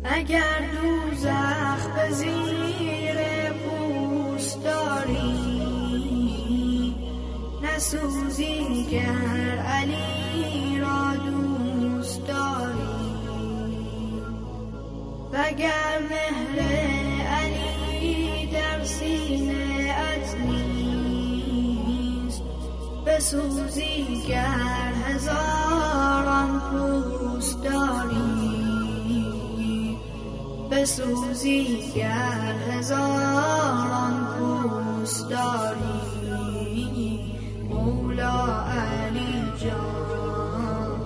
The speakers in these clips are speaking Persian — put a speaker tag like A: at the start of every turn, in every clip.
A: اگر دوزخ به زیر پوست داری، نسوزی گر علی را دوست داری. وگر مهر علی در سینه ات نیست، بسوزی گر هزاران پوست داری. بسوزی گر هزاران پوست داری. مولا علی جان،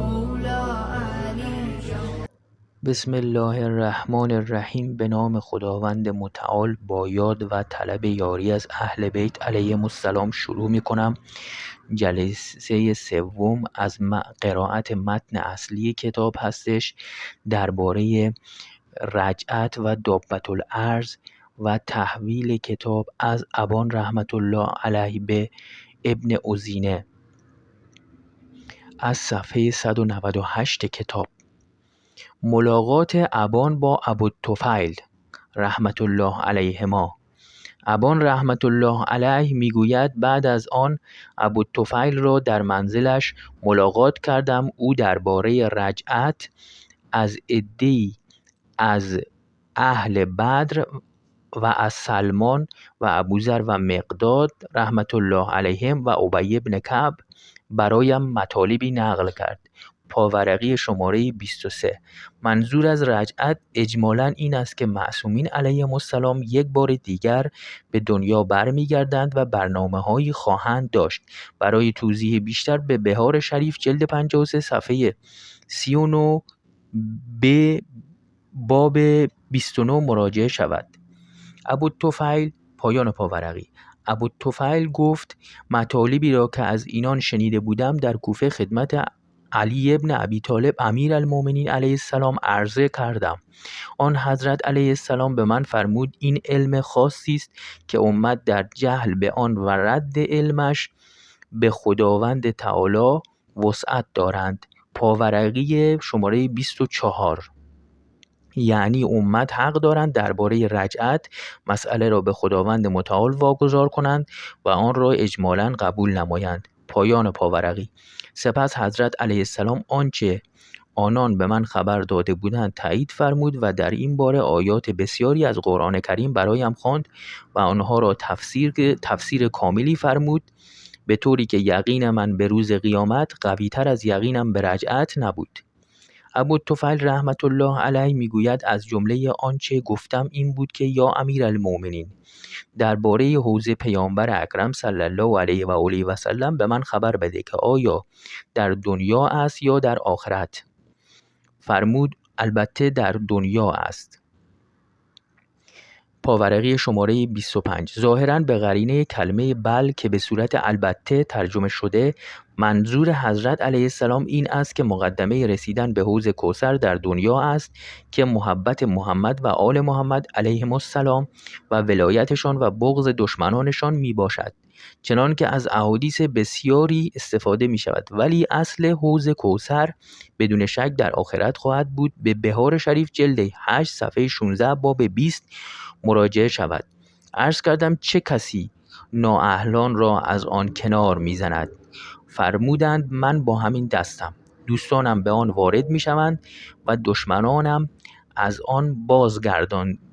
A: مولا علی جان.
B: بسم الله الرحمن الرحیم. به نام خداوند متعال با یاد و طلب یاری از اهل بیت علیهم السلام شروع می کنم. جلسه سوم از قرائت متن اصلی کتاب هستش درباره رجعت و دابة الارض و تحویل کتاب از ابان رحمت الله علیه به ابن عزینه از صفحه 198 کتاب. ملاقات ابان با ابوالطفیل رحمت الله علیهما. ابان رحمت الله علیه میگوید بعد از آن ابوالطفیل را در منزلش ملاقات کردم. او درباره رجعت از عده‌ای از اهل بدر و از سلمان و ابوذر و مقداد رحمت الله علیهم و ابی بن کعب برایم مطالبی نقل کرد. پاورقی شماره 23. منظور از رجعت اجمالاً این است که معصومین علیهم السلام یک بار دیگر به دنیا برمیگردند و برنامه‌هایی خواهند داشت. برای توضیح بیشتر به بهار شریف جلد 53 صفحه 39 به باب 29 مراجعه شود. ابوالطفیل پایان پاورقی. ابوالطفیل گفت مطالبی را که از اینان شنیده بودم در کوفه خدمت علی ابن ابی طالب امیر المؤمنین علیه السلام عرضه کردم. آن حضرت علیه السلام به من فرمود این علم خاصی است که امت در جهل به آن و رد علمش به خداوند تعالی وسعت دارند. پاورقی شماره 24. یعنی امت حق دارند درباره رجعت مسئله را به خداوند متعال واگذار کنند و آن را اجمالاً قبول نمایند. پایان پاورقی. سپس حضرت علیه السلام آنچه آنان به من خبر داده بودند تایید فرمود و در این باره آیات بسیاری از قرآن کریم برایم خواند و آنها را تفسیر کاملی فرمود، به طوری که یقین من به روز قیامت قوی‌تر از یقینم به رجعت نبود. ابوالطفیل رحمت الله علیه میگوید از جمله آنچه گفتم این بود که یا امیرالمؤمنین درباره حوض پیامبر اکرم صلی الله علیه و آله و سلم به من خبر بده که آیا در دنیا است یا در آخرت. فرمود البته در دنیا است. پاورقی شماره 25. ظاهراً به قرینه کلمه بل که به صورت البته ترجمه شده، منظور حضرت علیه السلام این است که مقدمه رسیدن به حوض کوثر در دنیا است که محبت محمد و آل محمد علیهم السلام و ولایتشان و بغض دشمنانشان می باشد. چنان که از احادیث بسیاری استفاده می شود، ولی اصل حوض کوثر بدون شک در آخرت خواهد بود. به بهار شریف جلد 8 صفحه 16 باب 20 مراجعه شود. عرض کردم چه کسی نااهلان را از آن کنار میزند؟ فرمودند من با همین دستم. دوستانم به آن وارد میشوند و دشمنانم از آن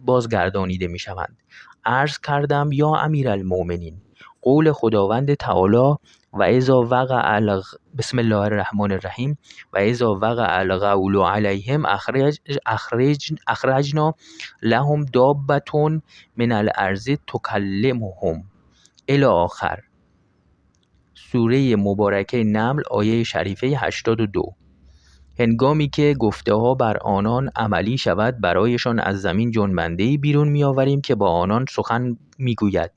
B: بازگردانیده میشوند. عرض کردم یا امیرالمؤمنین قول خداوند تعالی و اذا وقع بسم الله الرحمن الرحیم و اذا وقع القول علیهم اخرجنا لهم دابة من الارض تکلمهم الی آخر. سوره مبارکه نمل آیه شریفه 82. هنگامی که گفته ها بر آنان عملی شود برایشان از زمین جنبنده‌ای بیرون میآوریم که با آنان سخن میگوید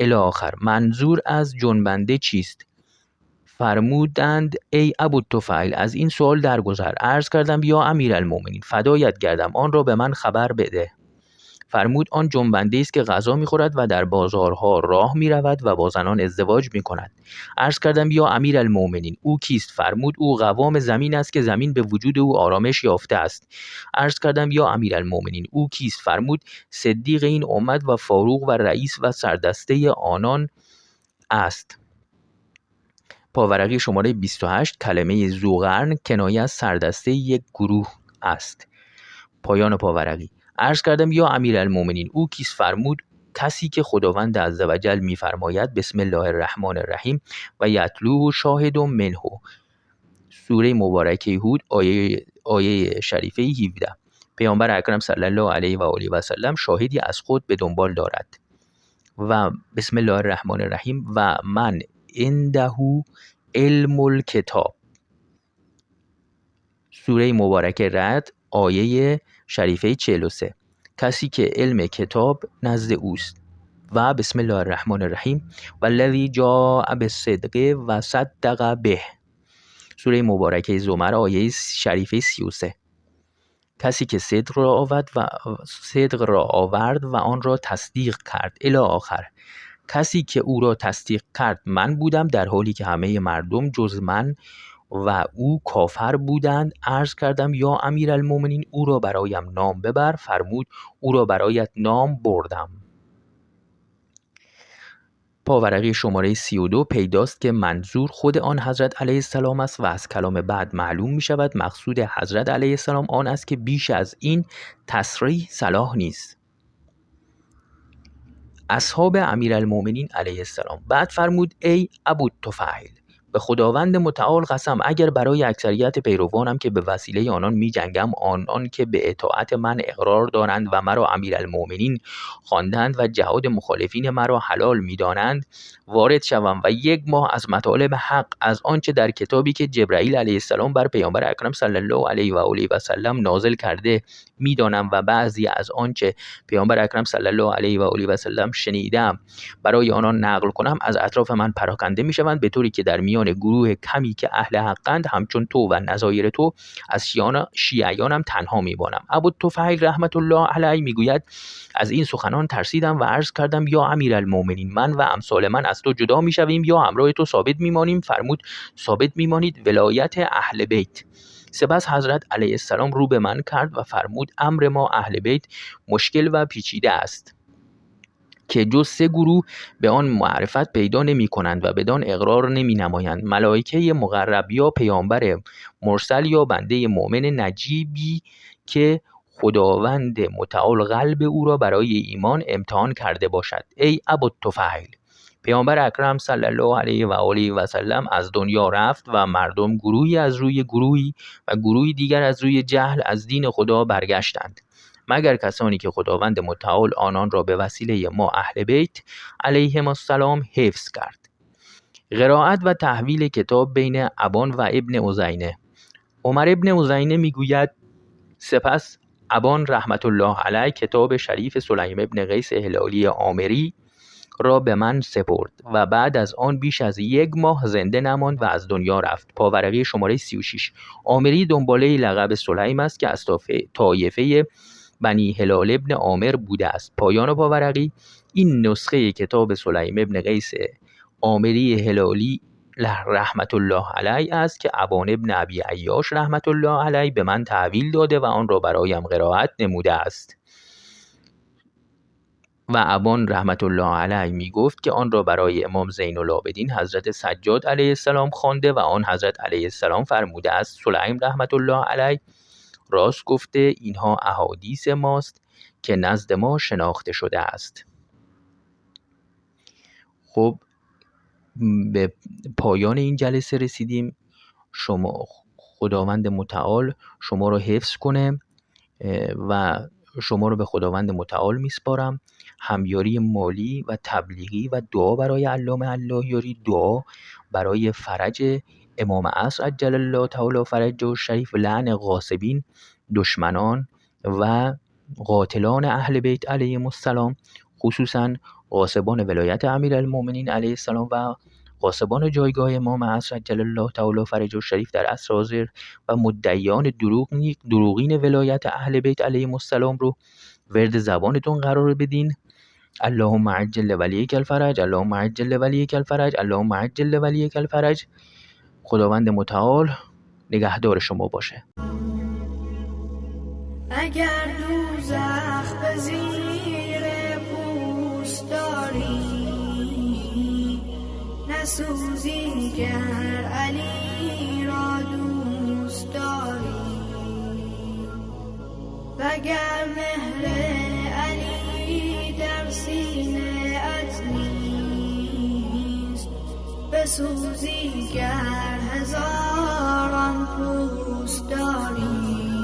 B: الی آخر. منظور از جنبنده چیست؟ فرمودند ای ابوالطفیل از این سوال درگذر. عرض کردم یا امیرالمؤمنین فدایت گردم آن را به من خبر بده. فرمود آن جنبنده است که غذا می‌خورد و در بازارها راه می‌رود و با زنان ازدواج می‌کند. عرض کردم یا امیرالمؤمنین او کیست؟ فرمود او قوام زمین است که زمین به وجود او آرامش یافته است. عرض کردم یا امیرالمؤمنین او کیست؟ فرمود صدیق این امت و فاروق و رئیس و سردسته آنان است. پاورقی شماره 28 کلمه ذوقرن کنایه از سردسته یک گروه است. پایان پاورقی. عرض کردم یا امیرالمؤمنین او کیست؟ فرمود کسی که خداوند عزوجل می‌فرماید بسم الله الرحمن الرحیم و یتلوه شاهد منه. سوره مبارکه هود آیه شریفه 17. پیامبر اکرم صلی الله علیه و آله و سلم شاهدی از خود به دنبال دارد و بسم الله الرحمن الرحیم و من عنده علم الکتاب. سوره مبارکه رعد آیه شریفه 43. کسی که علم کتاب نزد اوست و بسم الله الرحمن الرحیم والذی جاء بالصدق و صدق به. سوره مبارکه زمر آیه شریفه 33. کسی که صدق را آورد و آن را تصدیق کرد الی آخر. کسی که او را تصدیق کرد من بودم در حالی که همه مردم جز من و او کافر بودند. عرض کردم یا امیرالمؤمنین او را برایم نام ببر. فرمود او را برایت نام بردم. پاورقی شماره 32 پیداست که منظور خود آن حضرت علیه السلام است و از کلام بعد معلوم می شود مقصود حضرت علیه السلام آن است که بیش از این تصریح صلاح نیست. اصحاب امیرالمؤمنین علیه السلام. بعد فرمود ای ابوالطفیل به خداوند متعال قسم اگر برای اکثریت پیروانم که به وسیله آنان می جنگم آنان که به اطاعت من اقرار دارند و مرا امیرالمؤمنین خواندند و جهاد مخالفین مرا حلال می دانند وارد شوم و 1 ماه از مطالب حق از آنچه در کتابی که جبرائیل علیه السلام بر پیامبر اکرم صلی الله علیه و آله و سلم نازل کرده می دانم و بعضی از آنچه پیامبر اکرم صلی الله علیه و آله و سلم شنیدم برای آنان نقل کنم از اطراف من پراکنده می شوند به طوری که در میان گروه کمی که اهل حقند همچون تو و نظایر تو از شیعیانم تنها میبانم. ابوالطفیل رحمت الله علیه میگوید از این سخنان ترسیدم و عرض کردم یا امیرالمؤمنین من و امثال من از تو جدا میشویم یا همراه تو ثابت میمانیم؟ فرمود ثابت میمانید ولایت اهل بیت. سپس حضرت علیه السلام رو به من کرد و فرمود امر ما اهل بیت مشکل و پیچیده است که جز 3 گروه به آن معرفت پیدا نمی کنند و بدان اقرار نمی نمایند: ملائکه مقرب یا پیامبر مرسل یا بنده مؤمن نجیبی که خداوند متعال قلب او را برای ایمان امتحان کرده باشد. ای ابوالطفیل پیامبر اکرم صلی الله علیه و آله و سلم از دنیا رفت و مردم گروهی از روی گروهی و گروهی دیگر از روی جهل از دین خدا برگشتند مگر کسانی که خداوند متعال آنان را به وسیله ما اهل بیت علیهم السلام حفظ کرد. قرائت و تحویل کتاب بین ابان و ابن عزینه. عمر ابن عزینه میگوید سپس ابان رحمت الله علیه کتاب شریف سلیم ابن قیس هلالی عامری را به من سپرد و بعد از آن بیش از 1 ماه زنده نماند و از دنیا رفت. پاورقی شماره 36. عامری دنباله لقب سلیم است که از طایفه بنی هلال ابن عامر بوده است. پایان پاورقی. این نسخه کتاب سلیم ابن قیس عامری هلالی رحمت الله علیه است که ابان ابن ابی عیاش رحمت الله علیه به من تحویل داده و آن را برایم قرائت نموده است و ابان رحمت الله علیه می گفت که آن را برای امام زین العابدین حضرت سجاد علیه السلام خوانده و آن حضرت علیه السلام فرموده است سلیم رحمت الله علیه راست گفته اینها احادیث ماست که نزد ما شناخته شده است. خب به پایان این جلسه رسیدیم. خداوند متعال شما رو حفظ کنه و شما رو به خداوند متعال میسپارم. همیاری مالی و تبلیغی و دعا برای علامه اللهیاری، دعا برای فرج امام عصر عجل الله تعالی فرجه الشریف، لعن غاصبین، دشمنان و قاتلان اهل بیت علیهم السلام، خصوصا غاصبان ولایت امیرالمؤمنین علیه السلام و غاصبان جایگاه امام عصر عجل الله تعالی فرجه الشریف در عصر حاضر و مدعیان دروغین ولایت اهل بیت علیهم السلام رو ورد زبانتون قرار بدین. اللهم عجل ولیک الفرج، اللهم عجل ولیک الفرج، اللهم عجل ولیک الفرج. خداوند متعال نگهدار شما باشه.
A: اگر دوزخ به زیر پوست داری، نسوزی گر علی را دوست داری. وگر مهر علی در سینه ات نیست، بسوزی گر هزاران پوست داری.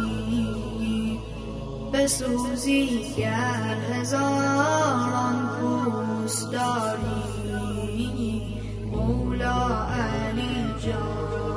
A: بسوزی گر هزاران پوست داری. مولا علی جان